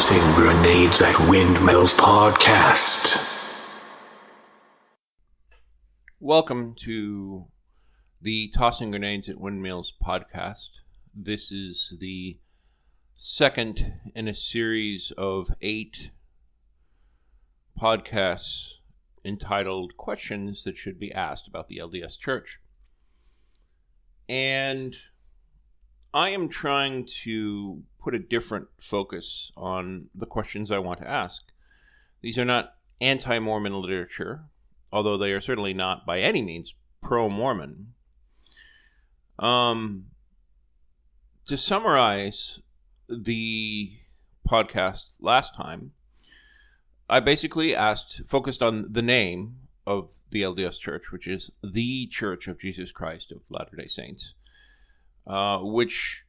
Tossing Grenades at Windmills podcast. Welcome to the Tossing Grenades at Windmills podcast. This is the second in a series of 8 podcasts entitled Questions That Should Be Asked About the LDS Church. And I am trying to put a different focus on the questions I want to ask. These are not anti-Mormon literature, although they are certainly not by any means pro-Mormon. To summarize the podcast last time, I basically focused on the name of the LDS Church, which is the Church of Jesus Christ of Latter-day Saints, which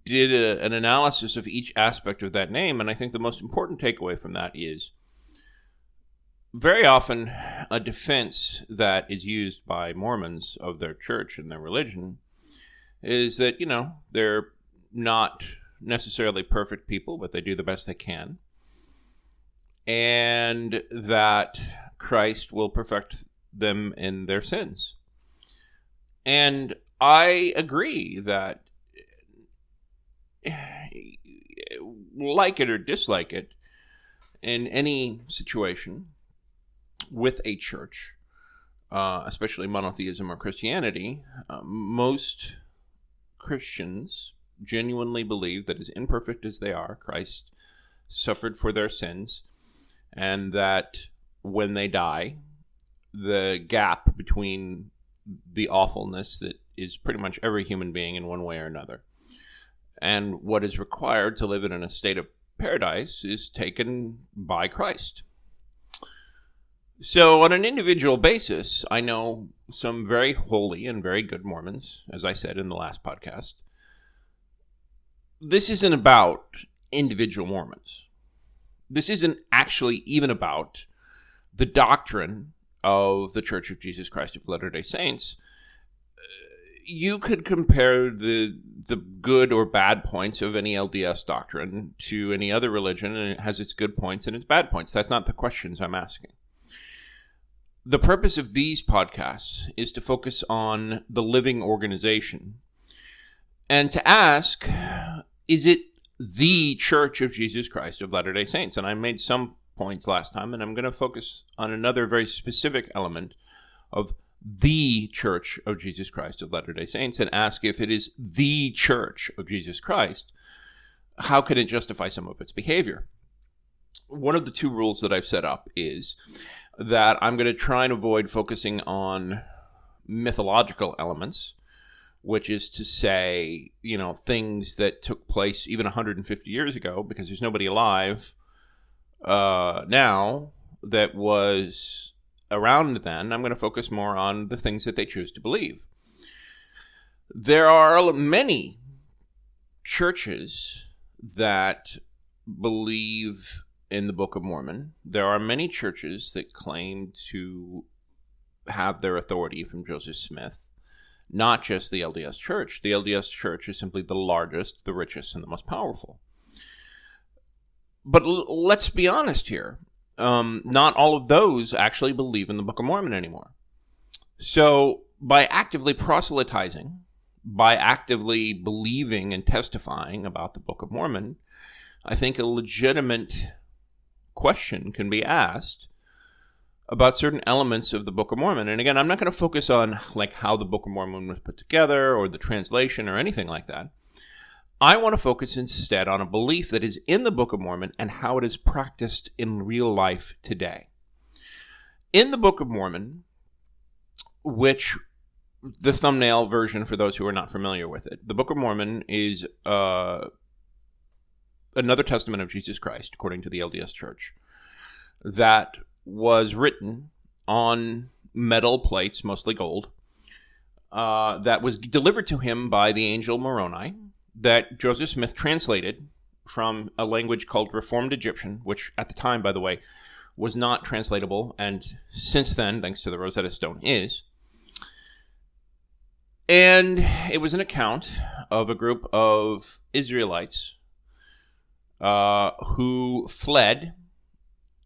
did an analysis of each aspect of that name, and I think the most important takeaway from that is very often a defense that is used by Mormons of their church and their religion is that, they're not necessarily perfect people, but they do the best they can, and that Christ will perfect them in their sins. And I agree that, like it or dislike it, in any situation with a church, especially monotheism or Christianity, most Christians genuinely believe that as imperfect as they are, Christ suffered for their sins, and that when they die, the gap between the awfulness that is pretty much every human being in one way or another and what is required to live in a state of paradise is taken by Christ. So on an individual basis, I know some very holy and very good Mormons, as I said in the last podcast. This isn't about individual Mormons. This isn't actually even about the doctrine of the Church of Jesus Christ of Latter-day Saints. You could compare the good or bad points of any LDS doctrine to any other religion, and it has its good points and its bad points. That's not the questions I'm asking. The purpose of these podcasts is to focus on the living organization and to ask, is it the Church of Jesus Christ of Latter-day Saints? And I made some points last time, and I'm going to focus on another very specific element of the Church of Jesus Christ of Latter-day Saints and ask, if it is the Church of Jesus Christ, how can it justify some of its behavior? One of the 2 rules that I've set up is that I'm going to try and avoid focusing on mythological elements, which is to say, things that took place even 150 years ago, because there's nobody alive now that was around then. I'm going to focus more on the things that they choose to believe. There are many churches that believe in the Book of Mormon. There are many churches that claim to have their authority from Joseph Smith, not just the LDS Church. The LDS Church is simply the largest, the richest, and the most powerful. But let's be honest here. Not all of those actually believe in the Book of Mormon anymore. So by actively proselytizing, by actively believing and testifying about the Book of Mormon, I think a legitimate question can be asked about certain elements of the Book of Mormon. And again, I'm not going to focus on how the Book of Mormon was put together or the translation or anything like that. I want to focus instead on a belief that is in the Book of Mormon and how it is practiced in real life today. In the Book of Mormon, which the thumbnail version for those who are not familiar with it, the Book of Mormon is another testament of Jesus Christ, according to the LDS Church, that was written on metal plates, mostly gold, that was delivered to him by the angel Moroni, that Joseph Smith translated from a language called Reformed Egyptian, which at the time, by the way, was not translatable, and since then, thanks to the Rosetta Stone, is. And it was an account of a group of Israelites who fled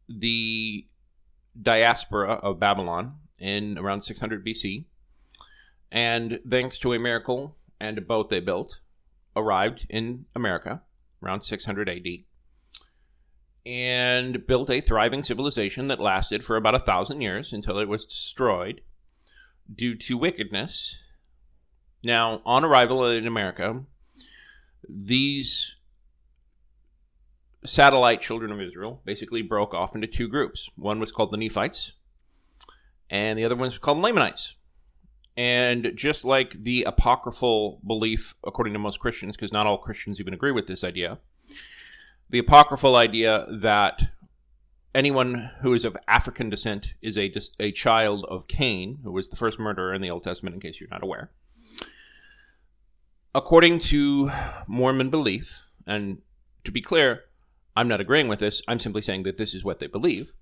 the diaspora of Babylon in around 600 BC, and thanks to a miracle and a boat they built, arrived in America around 600 AD, and built a thriving civilization that lasted for about 1,000 years until it was destroyed due to wickedness. Now, on arrival in America, these satellite children of Israel basically broke off into two groups. One was called the Nephites, and the other one was called Lamanites. And just like the apocryphal belief, according to most Christians, because not all Christians even agree with this idea, the apocryphal idea that anyone who is of African descent is a child of Cain, who was the first murderer in the Old Testament, in case you're not aware. According to Mormon belief, and to be clear, I'm not agreeing with this, I'm simply saying that this is what they believe,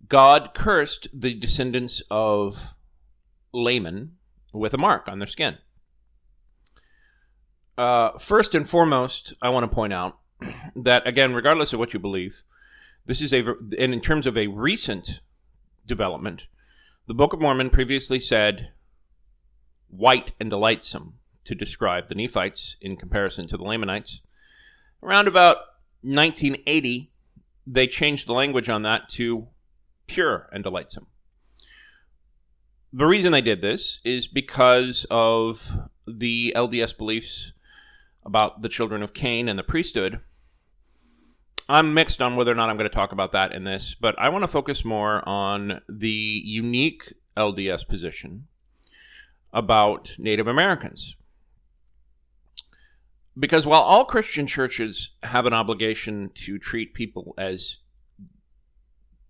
God cursed the descendants of Laman with a mark on their skin. First and foremost, I want to point out that, again, regardless of what you believe, this is and in terms of a recent development, the Book of Mormon previously said white and delightsome to describe the Nephites in comparison to the Lamanites. Around about 1980, they changed the language on that to pure and delightsome. The reason they did this is because of the LDS beliefs about the children of Cain and the priesthood. I'm mixed on whether or not I'm going to talk about that in this, but I want to focus more on the unique LDS position about Native Americans. Because while all Christian churches have an obligation to treat people as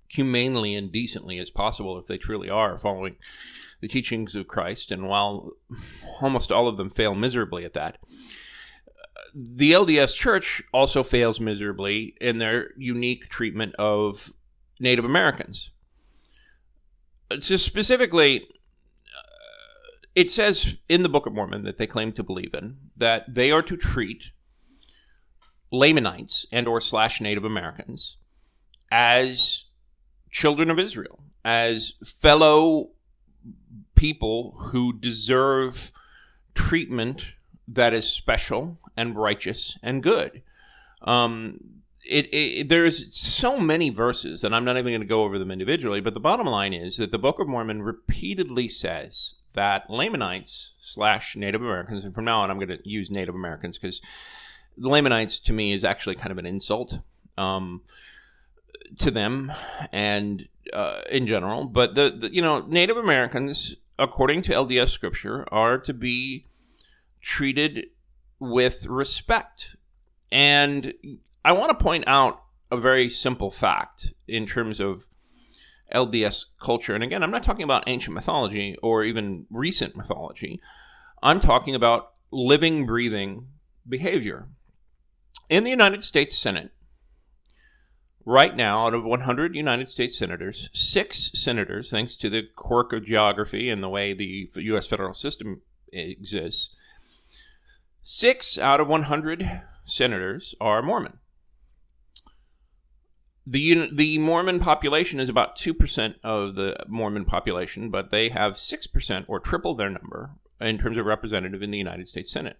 humanely and decently as possible if they truly are following the teachings of Christ, and while almost all of them fail miserably at that, the LDS Church also fails miserably in their unique treatment of Native Americans. So specifically, it says in the Book of Mormon that they claim to believe in that they are to treat Lamanites and or / Native Americans as children of Israel, as fellow people who deserve treatment that is special and righteous and good. There's so many verses that I'm not even going to go over them individually, but the bottom line is that the Book of Mormon repeatedly says that Lamanites / Native Americans, and from now on I'm going to use Native Americans because the Lamanites to me is actually kind of an insult to them and in general, but the Native Americans, according to LDS scripture, are to be treated with respect. And I want to point out a very simple fact in terms of LDS culture. And again, I'm not talking about ancient mythology or even recent mythology. I'm talking about living, breathing behavior. In the United States Senate, right now, out of 100 United States senators, 6 senators, thanks to the quirk of geography and the way the U.S. federal system exists, 6 out of 100 senators are Mormon. The Mormon population is about 2% of the Mormon population, but they have 6% or triple their number in terms of representative in the United States Senate.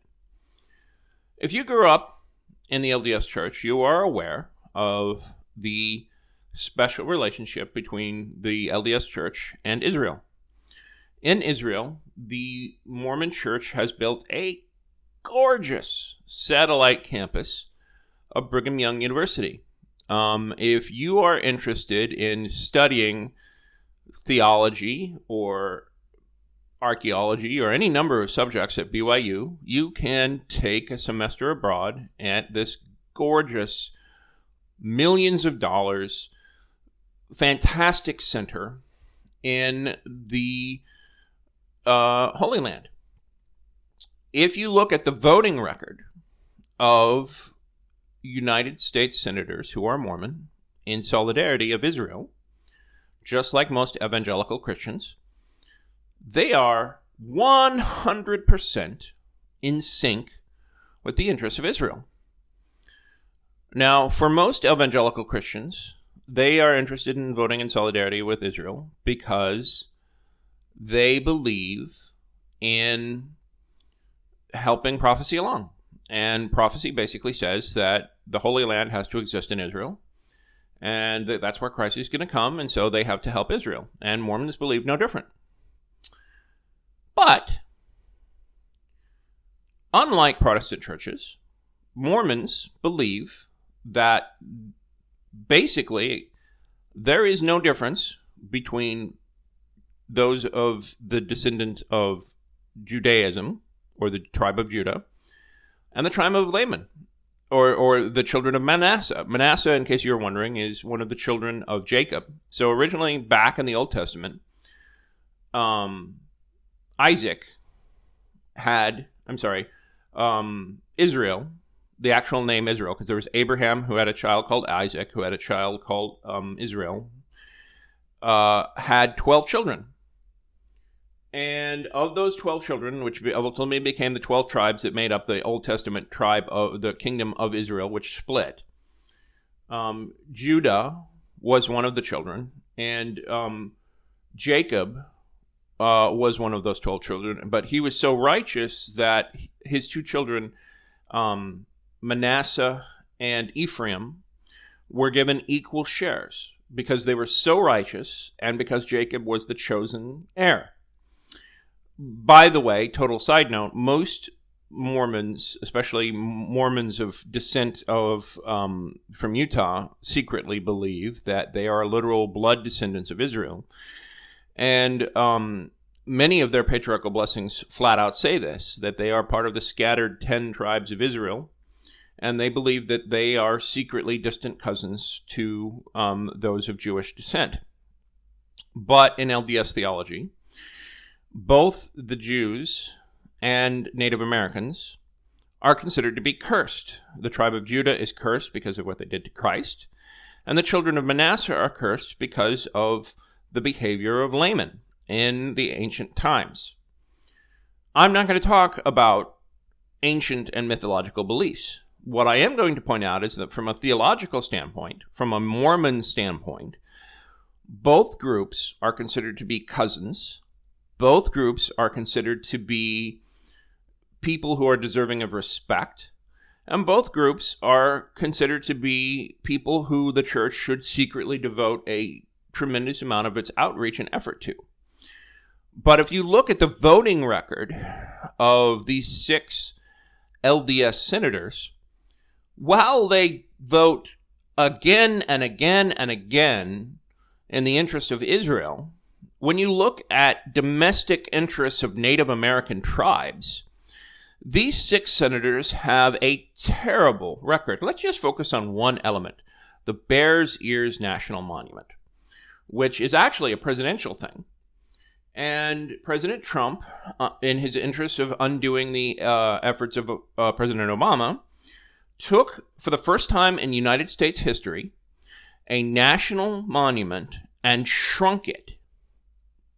If you grew up in the LDS Church, you are aware of the special relationship between the LDS Church and Israel. In Israel, the Mormon Church has built a gorgeous satellite campus of Brigham Young University. If you are interested in studying theology or archaeology or any number of subjects at BYU, you can take a semester abroad at this gorgeous, millions of dollars, fantastic center in the Holy Land. If you look at the voting record of United States senators who are Mormon in solidarity of Israel, just like most evangelical Christians, they are 100% in sync with the interests of Israel. Now, for most evangelical Christians, they are interested in voting in solidarity with Israel because they believe in helping prophecy along. And prophecy basically says that the Holy Land has to exist in Israel, and that's where Christ is going to come, and so they have to help Israel. And Mormons believe no different. But, unlike Protestant churches, Mormons believe that basically there is no difference between those of the descendant of Judaism, or the tribe of Judah, and the tribe of Laman, or the children of Manasseh. Manasseh, in case you were wondering, is one of the children of Jacob. So originally, back in the Old Testament, Israel, the actual name Israel, because there was Abraham who had a child called Isaac, who had a child called Israel, had 12 children. And of those 12 children, which ultimately became the 12 tribes that made up the Old Testament tribe of the kingdom of Israel, which split, Judah was one of the children, and Jacob was one of those 12 children. But he was so righteous that his two children, Manasseh and Ephraim, were given equal shares because they were so righteous and because Jacob was the chosen heir. By the way, total side note, most Mormons, especially Mormons of descent from Utah, secretly believe that they are literal blood descendants of Israel. And many of their patriarchal blessings flat out say this, that they are part of the scattered 10 tribes of Israel, and they believe that they are secretly distant cousins to those of Jewish descent. But in LDS theology, both the Jews and Native Americans are considered to be cursed. The tribe of Judah is cursed because of what they did to Christ, and the children of Manasseh are cursed because of the behavior of Laman in the ancient times. I'm not going to talk about ancient and mythological beliefs. What I am going to point out is that from a theological standpoint, from a Mormon standpoint, both groups are considered to be cousins. Both groups are considered to be people who are deserving of respect, and both groups are considered to be people who the church should secretly devote a tremendous amount of its outreach and effort to. But if you look at the voting record of these 6 LDS senators, while they vote again and again and again in the interest of Israel, when you look at domestic interests of Native American tribes, these 6 senators have a terrible record. Let's just focus on one element, the Bears Ears National Monument, which is actually a presidential thing. And President Trump, in his interest of undoing the efforts of President Obama, took, for the first time in United States history, a national monument and shrunk it.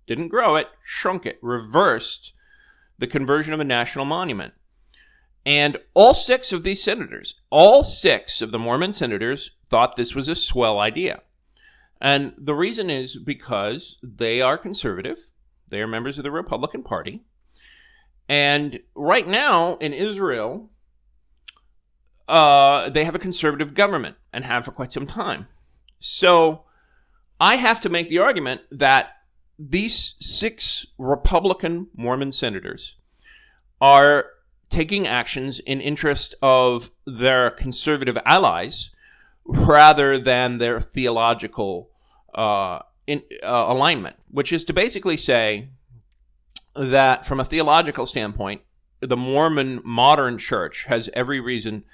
Didn't grow it, shrunk it, reversed the conversion of a national monument. And all 6 of these senators, all 6 of the Mormon senators, thought this was a swell idea. And the reason is because they are conservative. They are members of the Republican Party. And right now in Israel, they have a conservative government and have for quite some time. So I have to make the argument that these 6 Republican Mormon senators are taking actions in interest of their conservative allies rather than their theological alignment, which is to basically say that from a theological standpoint, the Mormon modern church has every reason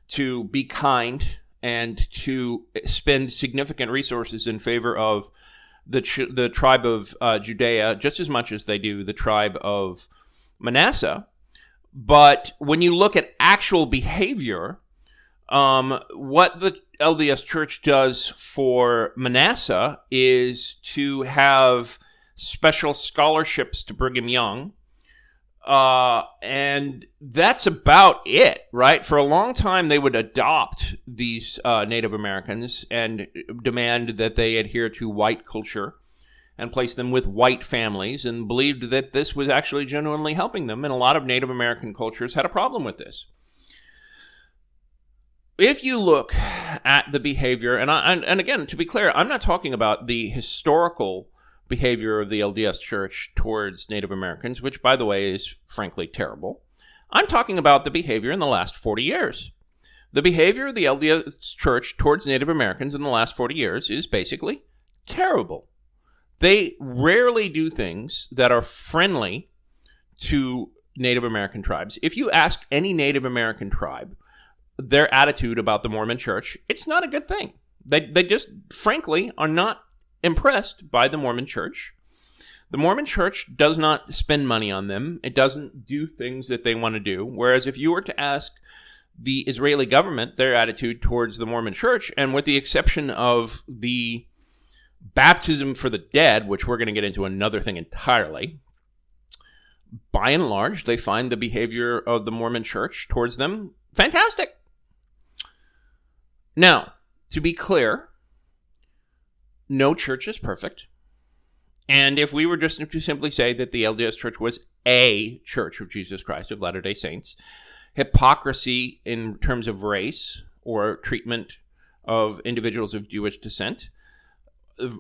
to be kind and to spend significant resources in favor of the tribe of Judea just as much as they do the tribe of Manasseh. But when you look at actual behavior, what the LDS Church does for Manasseh is to have special scholarships to Brigham Young, And that's about it, right? For a long time, they would adopt these Native Americans and demand that they adhere to white culture and place them with white families, and believed that this was actually genuinely helping them. And a lot of Native American cultures had a problem with this. If you look at the behavior, and again, to be clear, I'm not talking about the historical behavior of the LDS Church towards Native Americans, which, by the way, is frankly terrible. I'm talking about the behavior in the last 40 years. The behavior of the LDS Church towards Native Americans in the last 40 years is basically terrible. They rarely do things that are friendly to Native American tribes. If you ask any Native American tribe their attitude about the Mormon Church, it's not a good thing. They just, frankly, are not impressed by the Mormon Church. The Mormon Church does not spend money on them. It doesn't do things that they want to do. Whereas if you were to ask the Israeli government their attitude towards the Mormon Church, and with the exception of the baptism for the dead, which we're going to get into another thing entirely, by and large, they find the behavior of the Mormon Church towards them fantastic. Now, to be clear, no church is perfect. And if we were just to simply say that the LDS Church was a Church of Jesus Christ of Latter-day Saints, hypocrisy in terms of race or treatment of individuals of Jewish descent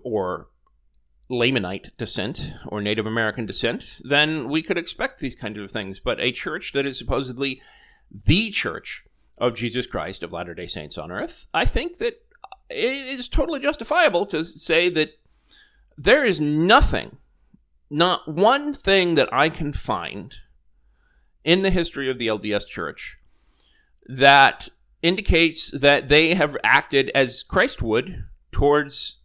or Lamanite descent or Native American descent, then we could expect these kinds of things. But a church that is supposedly the Church of Jesus Christ of Latter-day Saints on earth, I think that it is totally justifiable to say that there is nothing, not one thing that I can find in the history of the LDS Church that indicates that they have acted as Christ would towards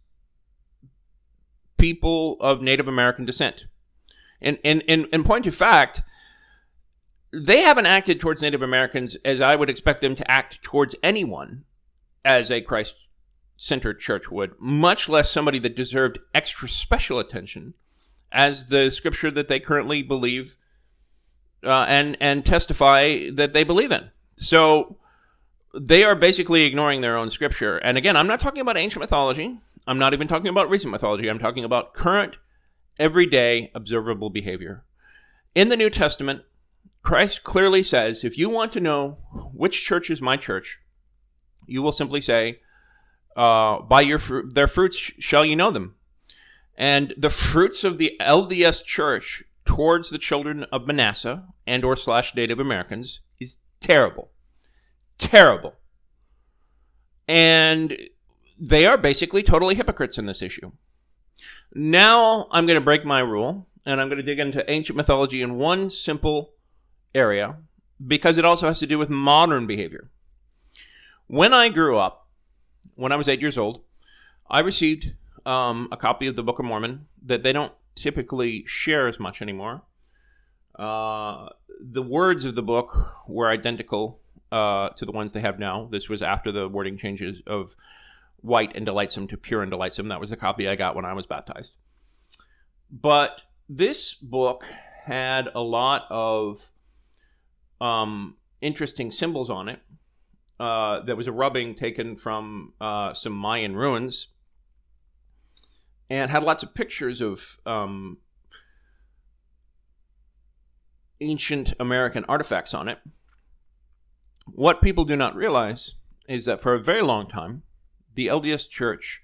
people of Native American descent. And in point of fact, they haven't acted towards Native Americans as I would expect them to act towards anyone as a Christ-centered church would, much less somebody that deserved extra special attention as the scripture that they currently believe and testify that they believe in. So they are basically ignoring their own scripture. And again, I'm not talking about ancient mythology. I'm not even talking about recent mythology. I'm talking about current, everyday, observable behavior. In the New Testament, Christ clearly says, if you want to know which church is my church, you will simply say, by their fruits shall you know them. And the fruits of the LDS Church towards the children of Manasseh and or / Native Americans is terrible. Terrible. And they are basically totally hypocrites in this issue. Now I'm going to break my rule, and I'm going to dig into ancient mythology in one simple area, because it also has to do with modern behavior. When I grew up, when I was 8 years old, I received a copy of the Book of Mormon that they don't typically share as much anymore. The words of the book were identical to the ones they have now. This was after the wording changes of white and delightsome to pure and delightsome. That was the copy I got when I was baptized. But this book had a lot of interesting symbols on it. There was a rubbing taken from some Mayan ruins, and had lots of pictures of ancient American artifacts on it. What people do not realize is that for a very long time, the LDS Church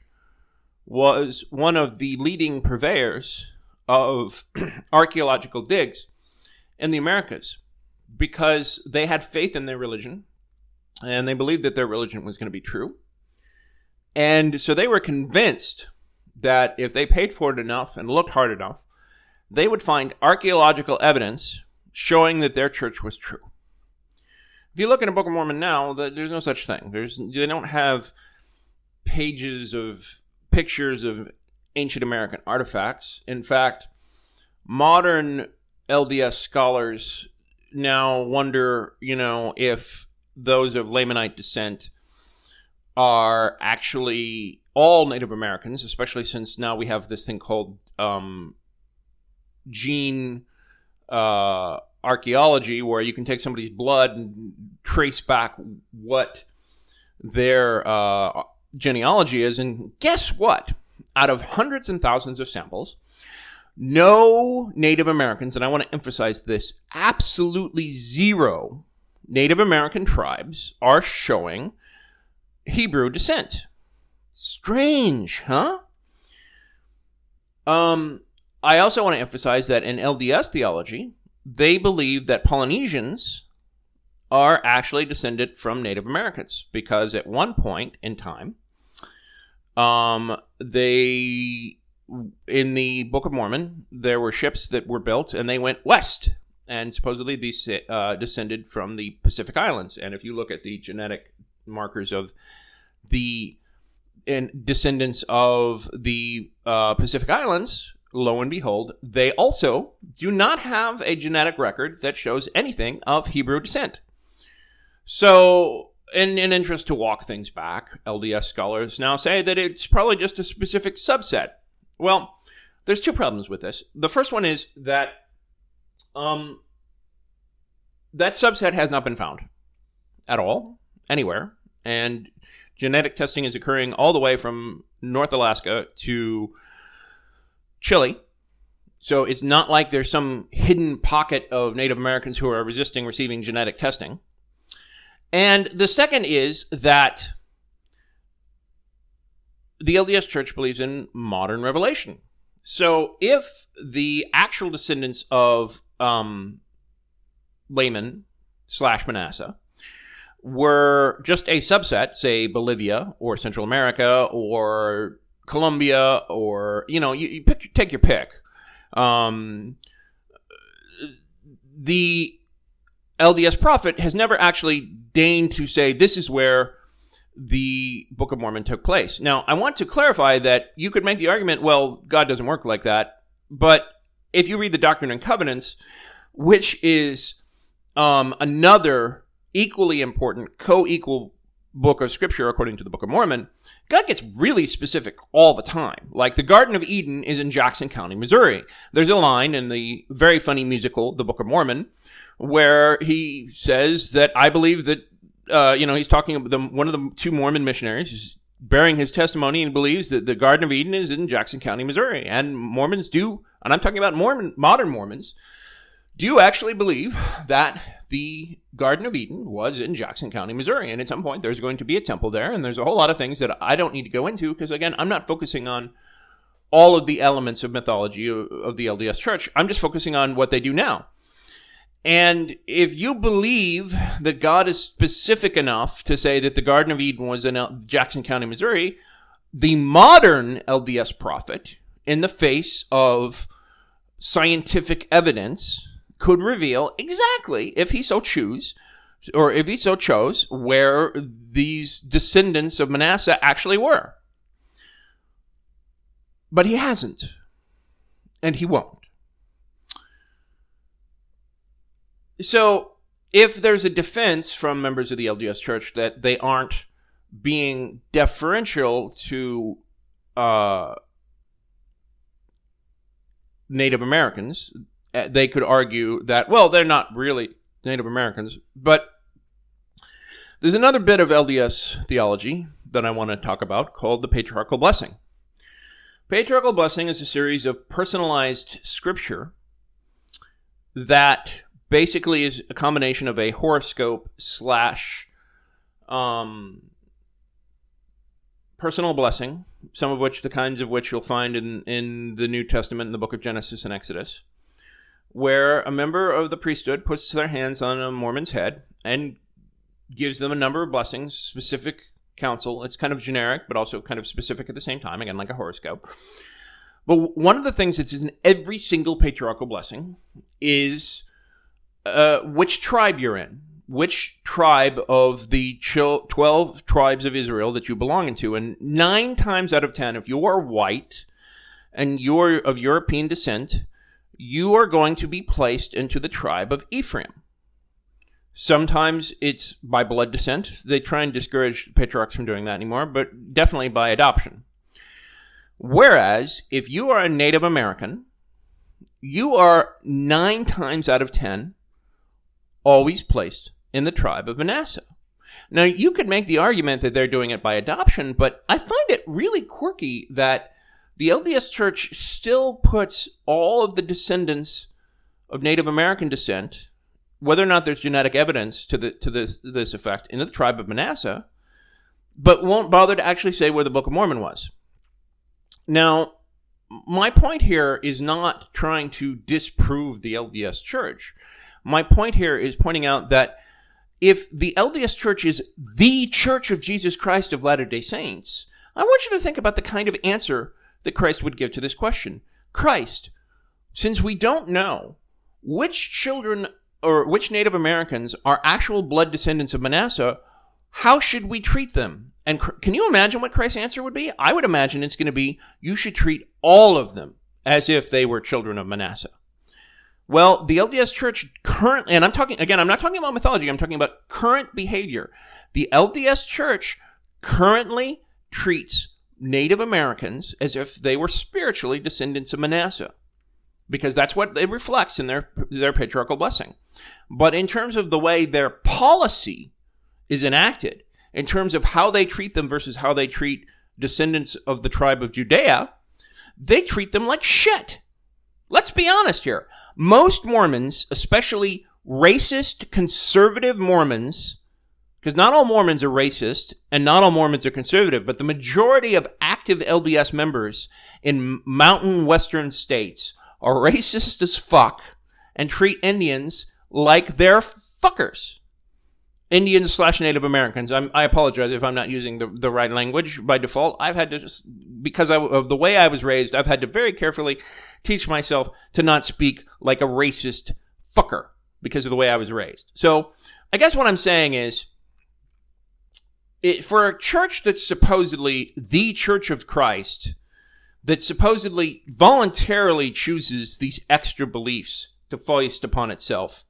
was one of the leading purveyors of archaeological digs in the Americas, because they had faith in their religion, and they believed that their religion was going to be true. And so they were convinced that if they paid for it enough and looked hard enough, they would find archaeological evidence showing that their church was true. If you look in the Book of Mormon now, there's no such thing. They don't have pages of pictures of ancient American artifacts. In fact, modern LDS scholars now wonder, if those of Lamanite descent are actually all Native Americans, especially since now we have this thing called gene archaeology where you can take somebody's blood and trace back what their genealogy is. And guess what? Out of hundreds and thousands of samples, no Native Americans, and I want to emphasize this, absolutely zero Native American tribes are showing Hebrew descent. Strange, huh? I also want to emphasize that in LDS theology, they believe that Polynesians are actually descended from Native Americans, because at one point in time, in the Book of Mormon, there were ships that were built and they went west, and supposedly these descended from the Pacific Islands. And if you look at the genetic markers of the descendants of the Pacific Islands, lo and behold, they also do not have a genetic record that shows anything of Hebrew descent. So, in an interest to walk things back, LDS scholars now say that it's probably just a specific subset. Well, there's two problems with this. The first one is that that subset has not been found at all, anywhere, and genetic testing is occurring all the way from North Alaska to Chile. So it's not like there's some hidden pocket of Native Americans who are resisting receiving genetic testing. And the second is that the LDS Church believes in modern revelation. So if the actual descendants of Laman/Manasseh were just a subset, say Bolivia or Central America or Colombia, or, you take your pick. The LDS prophet has never actually deigned to say this is where the Book of Mormon took place. Now, I want to clarify that you could make the argument, well, God doesn't work like that. But if you read the Doctrine and Covenants, which is another equally important, co-equal book of Scripture according to the Book of Mormon, God gets really specific all the time. Like the Garden of Eden is in Jackson County, Missouri. There's a line in the very funny musical, The Book of Mormon, where he says that I believe that, he's talking about one of the two Mormon missionaries is bearing his testimony and believes that the Garden of Eden is in Jackson County, Missouri. And Mormons do, and I'm talking about modern Mormons, do actually believe that the Garden of Eden was in Jackson County, Missouri. And at some point, there's going to be a temple there. And there's a whole lot of things that I don't need to go into because, again, I'm not focusing on all of the elements of mythology of the LDS Church. I'm just focusing on what they do now. And if you believe that God is specific enough to say that the Garden of Eden was in Jackson County, Missouri, the modern LDS prophet, in the face of scientific evidence, could reveal exactly, if he so chose, where these descendants of Manasseh actually were. But he hasn't, and he won't. So, if there's a defense from members of the LDS Church that they aren't being deferential to Native Americans, they could argue that, well, they're not really Native Americans. But there's another bit of LDS theology that I want to talk about called the Patriarchal Blessing. Patriarchal Blessing is a series of personalized scripture that basically is a combination of a horoscope / personal blessing, some of which, the kinds of which you'll find in the New Testament in the book of Genesis and Exodus, where a member of the priesthood puts their hands on a Mormon's head and gives them a number of blessings, specific counsel. It's kind of generic, but also kind of specific at the same time, again, like a horoscope. But one of the things that's in every single patriarchal blessing is which tribe you're in, which tribe of the 12 tribes of Israel that you belong into. And 9 times out of 10, if you are white and you're of European descent, you are going to be placed into the tribe of Ephraim. Sometimes it's by blood descent. They try and discourage patriarchs from doing that anymore, but definitely by adoption. Whereas, if you are a Native American, you are 9 times out of 10 always placed in the tribe of Manasseh. Now, you could make the argument that they're doing it by adoption, but I find it really quirky that the LDS Church still puts all of the descendants of Native American descent, whether or not there's genetic evidence to this effect, into the tribe of Manasseh, but won't bother to actually say where the Book of Mormon was. Now, my point here is not trying to disprove the LDS Church. My point here is pointing out that if the LDS Church is the Church of Jesus Christ of Latter-day Saints, I want you to think about the kind of answer that Christ would give to this question. Christ, since we don't know which children or which Native Americans are actual blood descendants of Manasseh, how should we treat them? And can you imagine what Christ's answer would be? I would imagine it's going to be, you should treat all of them as if they were children of Manasseh. Well, the LDS Church currently, and I'm not talking about mythology, I'm talking about current behavior. The LDS Church currently treats Native Americans as if they were spiritually descendants of Manasseh, because that's what it reflects in their patriarchal blessing. But in terms of the way their policy is enacted, in terms of how they treat them versus how they treat descendants of the tribe of Judea, they treat them like shit. Let's be honest here. Most Mormons, especially racist, conservative Mormons, because not all Mormons are racist and not all Mormons are conservative, but the majority of active LDS members in mountain western states are racist as fuck and treat Indians like they're fuckers. Indians/Native Americans. I apologize if I'm not using the right language by default. I've had to, because of the way I was raised, I've had to very carefully teach myself to not speak like a racist fucker because of the way I was raised. So I guess what I'm saying is, for a church that's supposedly the Church of Christ, that supposedly voluntarily chooses these extra beliefs to foist upon itself,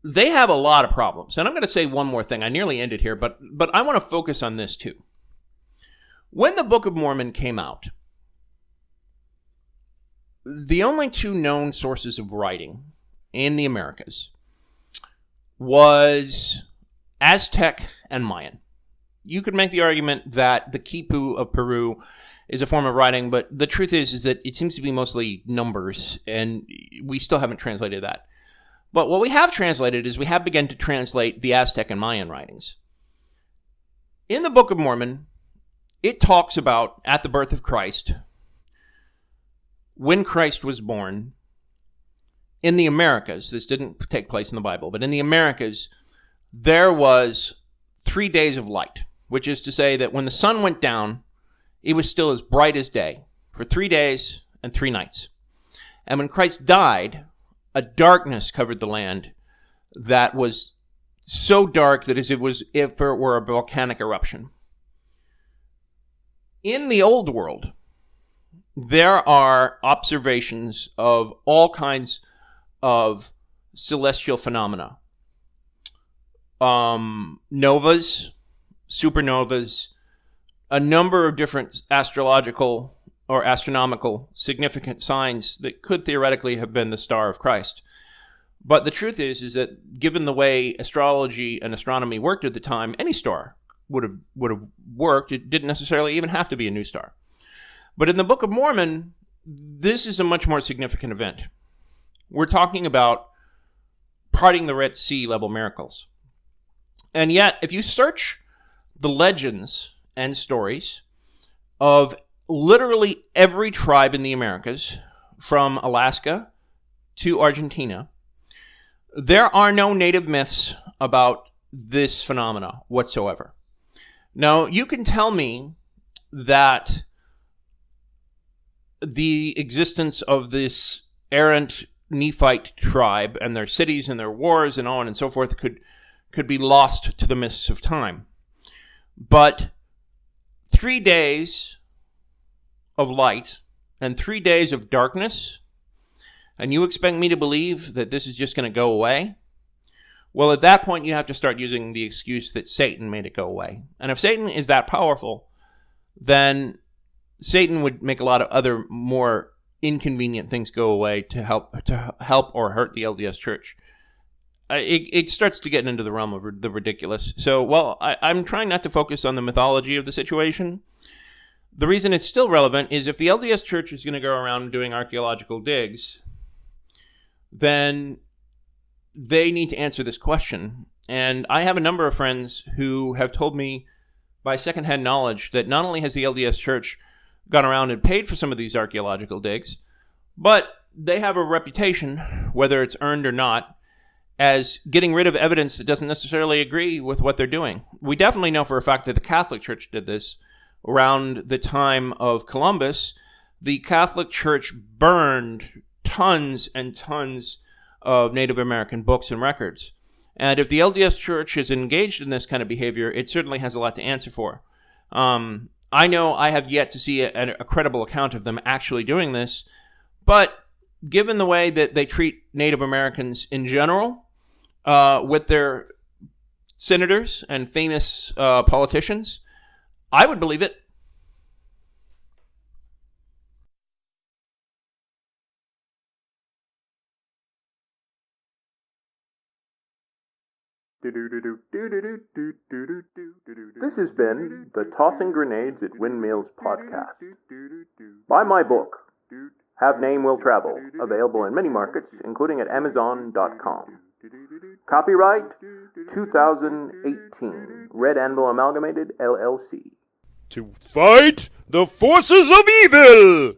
they have a lot of problems. And I'm going to say one more thing. I nearly ended here, but I want to focus on this too. When the Book of Mormon came out, the only two known sources of writing in the Americas was Aztec and Mayan. You could make the argument that the Quipu of Peru is a form of writing, but the truth is that it seems to be mostly numbers, and we still haven't translated that. But what we have translated is we have begun to translate the Aztec and Mayan writings. In the Book of Mormon, it talks about at the birth of Christ, when Christ was born, in the Americas, this didn't take place in the Bible, but in the Americas, there was 3 days of light, which is to say that when the sun went down, it was still as bright as day for 3 days and 3 nights. And when Christ died, a darkness covered the land that was so dark that if it were a volcanic eruption. In the Old World, there are observations of all kinds of celestial phenomena. Novas, supernovas, a number of different astrological or astronomical significant signs that could theoretically have been the star of Christ. But the truth is that given the way astrology and astronomy worked at the time, any star would have worked. It didn't necessarily even have to be a new star. But in the Book of Mormon, this is a much more significant event. We're talking about parting the Red Sea level miracles. And yet, if you search the legends and stories of literally every tribe in the Americas, from Alaska to Argentina, there are no native myths about this phenomena whatsoever. Now, you can tell me that the existence of this errant Nephite tribe and their cities and their wars and on and so forth could be lost to the mists of time. But 3 days of light and 3 days of darkness, and you expect me to believe that this is just going to go away? Well, at that point, you have to start using the excuse that Satan made it go away. And if Satan is that powerful, then Satan would make a lot of other more inconvenient things go away to help or hurt the LDS Church. it starts to get into the realm of the ridiculous. So, while I'm trying not to focus on the mythology of the situation, the reason it's still relevant is if the LDS Church is going to go around doing archaeological digs, then they need to answer this question. And I have a number of friends who have told me by secondhand knowledge that not only has the LDS Church gone around and paid for some of these archaeological digs, but they have a reputation, whether it's earned or not, as getting rid of evidence that doesn't necessarily agree with what they're doing. We definitely know for a fact that the Catholic Church did this. Around the time of Columbus, the Catholic Church burned tons and tons of Native American books and records. And if the LDS Church is engaged in this kind of behavior, it certainly has a lot to answer for. I know I have yet to see a credible account of them actually doing this, but given the way that they treat Native Americans in general, with their senators and famous politicians, I would believe it. This has been the Tossing Grenades at Windmills podcast. Buy my book, Have Name Will Travel, available in many markets, including at Amazon.com. Copyright 2018, Red Anvil Amalgamated, LLC. To fight the forces of evil!